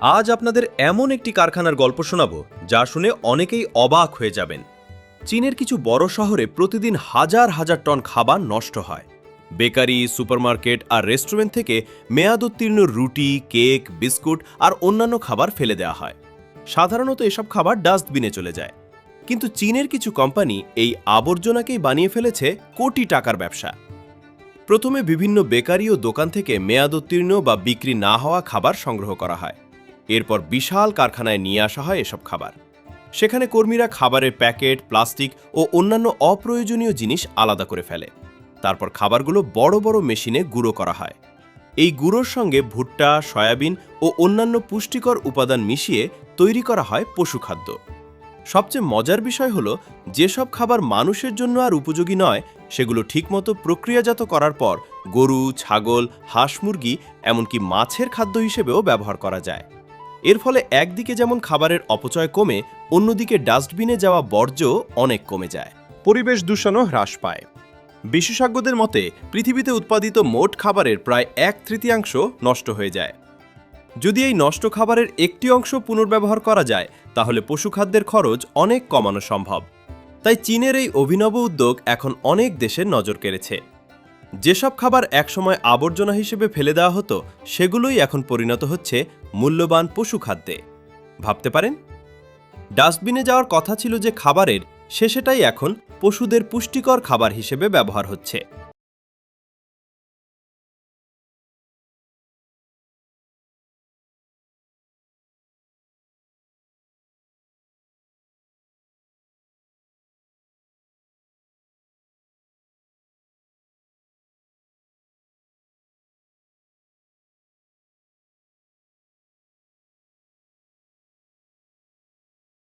আজ আপনাদের এমন একটি কারখানার গল্প শোনাবো যা শুনে অনেকেই অবাক হয়ে যাবেন। চীনের কিছু বড় শহরে প্রতিদিন হাজার হাজার টন খাবার নষ্ট হয়। বেকারি, সুপারমার্কেট আর রেস্টুরেন্ট থেকে মেয়াদোত্তীর্ণ রুটি, কেক, বিস্কুট আর অন্যান্য খাবার ফেলে দেওয়া হয়। সাধারণত এসব খাবার ডাস্টবিনে চলে যায়, কিন্তু চীনের কিছু কোম্পানি এই আবর্জনাকেই বানিয়ে ফেলেছে কোটি টাকার ব্যবসা। প্রথমে বিভিন্ন বেকারি ও দোকান থেকে মেয়াদোত্তীর্ণ বা বিক্রি না হওয়া খাবার সংগ্রহ করা হয়। এরপর বিশাল কারখানায় নিয়ে আসা হয় এসব খাবার। সেখানে কর্মীরা খাবারের প্যাকেট, প্লাস্টিক ও অন্যান্য অপ্রয়োজনীয় জিনিস আলাদা করে ফেলে। তারপর খাবারগুলো বড় বড় মেশিনে গুঁড়ো করা হয়। এই গুঁড়োর সঙ্গে ভুট্টা, সয়াবিন ও অন্যান্য পুষ্টিকর উপাদান মিশিয়ে তৈরি করা হয় পশুখাদ্য। সবচেয়ে মজার বিষয় হলো, যেসব খাবার মানুষের জন্য আর উপযোগী নয় সেগুলো ঠিকমতো প্রক্রিয়াজাত করার পর গরু, ছাগল, হাঁস, মুরগি এমনকি মাছের খাদ্য হিসেবেও ব্যবহার করা যায়। এর ফলে একদিকে যেমন খাবারের অপচয় কমে, অন্যদিকে ডাস্টবিনে যাওয়া বর্জ্য অনেক কমে যায়। পরিবেশ দূষণও হ্রাস পায়। বিশেষজ্ঞদের মতে পৃথিবীতে উৎপাদিত মোট খাবারের প্রায় 1/3 নষ্ট হয়ে যায়। যদি এই নষ্ট খাবারের একটি অংশ পুনর্ব্যবহার করা যায়, তাহলে পশুখাদ্যের খরচ অনেক কমানো সম্ভব। তাই চীনের এই অভিনব উদ্যোগ এখন অনেক দেশের নজর কেড়েছে। যেসব খাবার একসময় আবর্জনা হিসেবে ফেলে দেওয়া হতো, সেগুলোই এখন পরিণত হচ্ছে মূল্যবান পশুখাদ্যে। ভাবতে পারেন, ডাস্টবিনে যাওয়ার কথা ছিল যে খাবারের, সেটাই এখন পশুদের পুষ্টিকর খাবার হিসেবে ব্যবহার হচ্ছে।